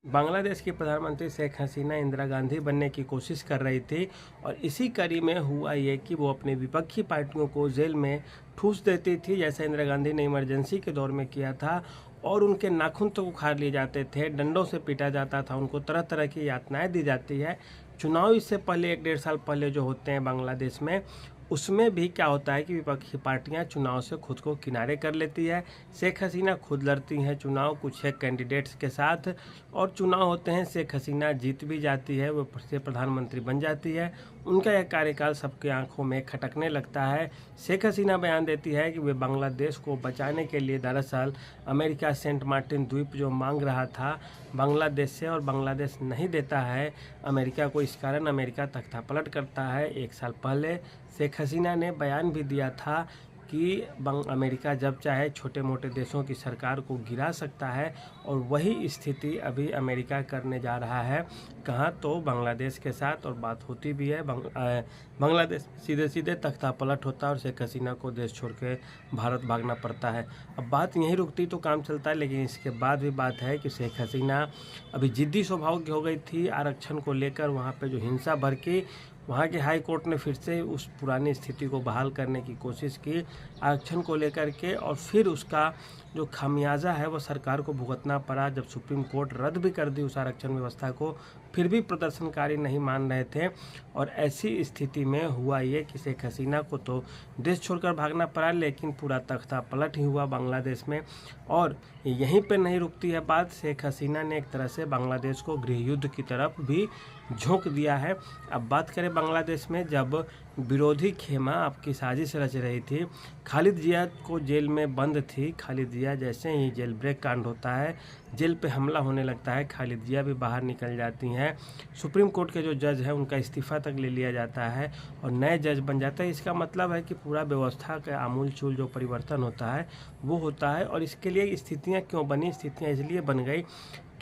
बांग्लादेश की प्रधानमंत्री शेख हसीना इंदिरा गांधी बनने की कोशिश कर रही थी और इसी कड़ी में हुआ ये कि वो अपने विपक्षी पार्टियों को जेल में ठूस देती थी, जैसा इंदिरा गांधी ने इमरजेंसी के दौर में किया था। और उनके नाखून तो उखाड़ लिए जाते थे, डंडों से पीटा जाता था, उनको तरह तरह की यातनाएं दी जाती है। चुनाव इससे पहले 1-1.5 साल पहले जो होते हैं बांग्लादेश में, उसमें भी क्या होता है कि विपक्षी पार्टियां चुनाव से खुद को किनारे कर लेती है। शेख हसीना खुद लड़ती हैं चुनाव कुछ एक कैंडिडेट्स के साथ, और चुनाव होते हैं, शेख हसीना जीत भी जाती है, वो प्रधानमंत्री बन जाती है। उनका यह कार्यकाल सबके आंखों में खटकने लगता है। शेख हसीना बयान देती है कि वे बांग्लादेश को बचाने के लिए दरअसल अमेरिका सेंट मार्टिन द्वीप जो मांग रहा था बांग्लादेश से, और बांग्लादेश नहीं देता है अमेरिका को। इस कारण अमेरिका तख्तापलट करता है। 1 साल पहले शेख हसीना ने बयान भी दिया था कि अमेरिका जब चाहे छोटे मोटे देशों की सरकार को गिरा सकता है, और वही स्थिति अभी अमेरिका करने जा रहा है। कहाँ तो बांग्लादेश के साथ, और बात होती भी है। बांग्लादेश सीधे सीधे तख्तापलट होता है और शेख हसीना को देश छोड़ के भारत भागना पड़ता है। अब बात यहीं रुकती तो काम चलता है, लेकिन इसके बाद भी बात है कि शेख हसीना अभी जिद्दी स्वभाव की हो गई थी आरक्षण को लेकर। वहाँ पे जो हिंसा भड़की, वहाँ के हाई कोर्ट ने फिर से उस पुरानी स्थिति को बहाल करने की कोशिश की आरक्षण को लेकर के, और फिर उसका जो खामियाजा है वो सरकार को भुगतना पड़ा। जब सुप्रीम कोर्ट रद्द भी कर दी उस आरक्षण व्यवस्था को, फिर भी प्रदर्शनकारी नहीं मान रहे थे। और ऐसी स्थिति में हुआ ये कि शेख हसीना को तो देश छोड़कर भागना पड़ा, लेकिन पूरा तख्ता पलट ही हुआ बांग्लादेश में। और यहीं पे नहीं रुकती है बात, शेख हसीना ने एक तरह से बांग्लादेश को गृह युद्ध की तरफ भी झोंक दिया है। अब बात करें बांग्लादेश में, जब विरोधी खेमा आपकी साजिश रच रही थी, खालिद जिया को जेल में बंद थी। खालिद जिया जैसे ही जेल ब्रेक कांड होता है, जेल पे हमला होने लगता है, खालिद जिया भी बाहर निकल जाती हैं। सुप्रीम कोर्ट के जो जज हैं उनका इस्तीफ़ा तक ले लिया जाता है और नए जज बन जाता है। इसका मतलब है कि पूरा व्यवस्था का आमूल चूल जो परिवर्तन होता है वो होता है। और इसके लिए स्थितियाँ क्यों बनी? स्थितियाँ इसलिए बन गई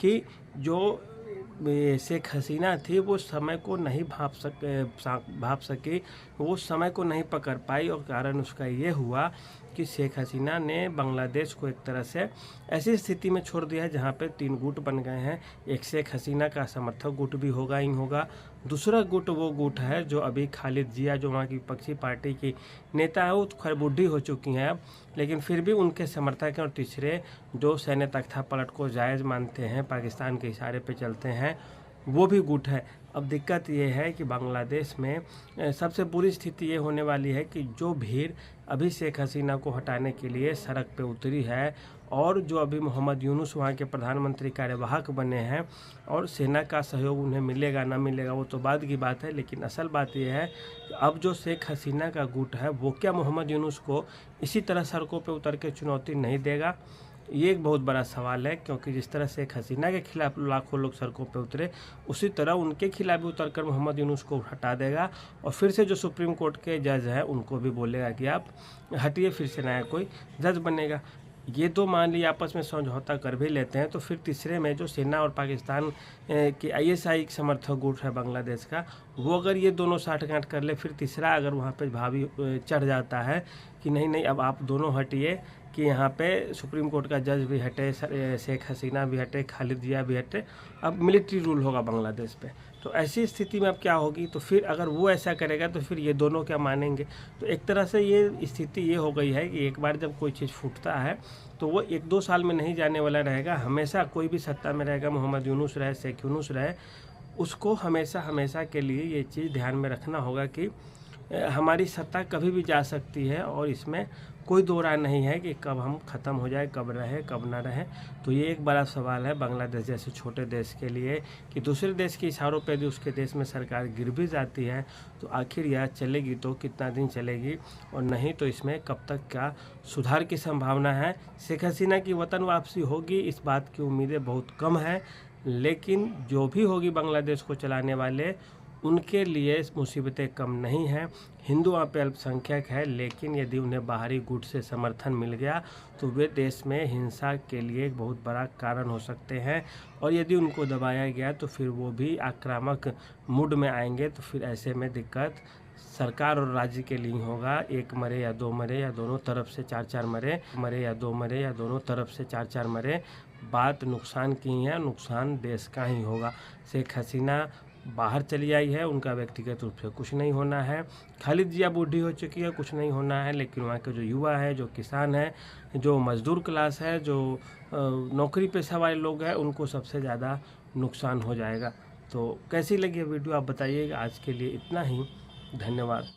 कि जो शेख हसीना थी वो समय को नहीं भाप सकी, वो समय को नहीं पकड़ पाई, और कारण उसका ये हुआ कि शेख हसीना ने बांग्लादेश को एक तरह से ऐसी स्थिति में छोड़ दिया है जहाँ पे 3 गुट बन गए हैं। एक शेख हसीना का समर्थक गुट भी होगा ही होगा, दूसरा गुट वो गुट है जो अभी खालिद जिया जो वहाँ की विपक्षी पार्टी की नेता है, वो खैर बूढ़ी हो चुकी हैं अब, लेकिन फिर भी उनके समर्थक हैं। और तीसरे जो सैन्य तख्तापलट को जायज़ मानते हैं, पाकिस्तान के इशारे पे चलते हैं, वो भी गुट है। अब दिक्कत ये है कि बांग्लादेश में सबसे बुरी स्थिति ये होने वाली है कि जो भीड़ अभी शेख हसीना को हटाने के लिए सड़क पे उतरी है, और जो अभी मोहम्मद यूनुस वहाँ के प्रधानमंत्री कार्यवाहक बने हैं, और सेना का सहयोग उन्हें मिलेगा ना मिलेगा वो तो बाद की बात है, लेकिन असल बात यह है कि अब जो शेख हसीना का गुट है वो क्या मोहम्मद यूनुस को इसी तरह सड़कों पे उतर के चुनौती नहीं देगा? ये एक बहुत बड़ा सवाल है, क्योंकि जिस तरह शेख हसीना के खिलाफ लाखों लोग सड़कों पे उतरे, उसी तरह उनके खिलाफ भी उतरकर मोहम्मद यूनुस को हटा देगा। और फिर से जो सुप्रीम कोर्ट के जज हैं उनको भी बोलेगा कि आप हटिए, फिर से नया कोई जज बनेगा। ये दो मान ली आपस में समझौता कर भी लेते हैं, तो फिर तीसरे में जो सेना और पाकिस्तान की ISI समर्थक गुट है बांग्लादेश का, वो अगर ये दोनों साठगांठ कर ले, फिर तीसरा अगर वहाँ पे भावी चढ़ जाता है कि नहीं नहीं अब आप दोनों हटिए, कि यहाँ पे सुप्रीम कोर्ट का जज भी हटे, शेख हसीना भी हटे, खालिद जिया भी हटे, अब मिलिट्री रूल होगा बांग्लादेश पे। तो ऐसी स्थिति में अब क्या होगी? तो फिर अगर वो ऐसा करेगा तो फिर ये दोनों क्या मानेंगे? तो एक तरह से ये स्थिति ये हो गई है कि एक बार जब कोई चीज़ फूटता है तो वो 1-2 साल में नहीं जाने वाला रहेगा। हमेशा कोई भी सत्ता में रहेगा, मोहम्मद यूनुस रहे, शेख यूनुस रहे, उसको हमेशा हमेशा के लिए ये चीज़ ध्यान में रखना होगा कि हमारी सत्ता कभी भी जा सकती है, और इसमें कोई दो राय नहीं है कि कब हम ख़त्म हो जाए, कब रहे कब ना रहे। तो ये एक बड़ा सवाल है बांग्लादेश जैसे छोटे देश के लिए कि दूसरे देश के इशारों पे भी उसके देश में सरकार गिर भी जाती है, तो आखिर यह चलेगी तो कितना दिन चलेगी, और नहीं तो इसमें कब तक क्या सुधार की संभावना है। शेख हसीना की वतन वापसी होगी, इस बात की उम्मीदें बहुत कम हैं, लेकिन जो भी होगी बांग्लादेश को चलाने वाले उनके लिए मुसीबतें कम नहीं हैं। हिंदू वहाँ पे अल्पसंख्यक है, लेकिन यदि उन्हें बाहरी गुट से समर्थन मिल गया तो वे देश में हिंसा के लिए एक बहुत बड़ा कारण हो सकते हैं, और यदि उनको दबाया गया तो फिर वो भी आक्रामक मूड में आएंगे। तो फिर ऐसे में दिक्कत सरकार और राज्य के लिए होगा। 1 मरे या 2 मरे या दोनों तरफ से 4-4 मरे, या 2 मरे या दोनों तरफ से 4-4 मरे, बात नुकसान की है, नुकसान देश का ही होगा। शेख हसीना बाहर चली आई है, उनका व्यक्तिगत रूप से कुछ नहीं होना है। खालिद जिया बूढ़ी हो चुकी है, कुछ नहीं होना है, लेकिन वहाँ के जो युवा है, जो किसान है, जो मजदूर क्लास है, जो नौकरी पेशा वाले लोग हैं, उनको सबसे ज़्यादा नुकसान हो जाएगा। तो कैसी लगी वीडियो आप बताइएगा। आज के लिए इतना ही, धन्यवाद।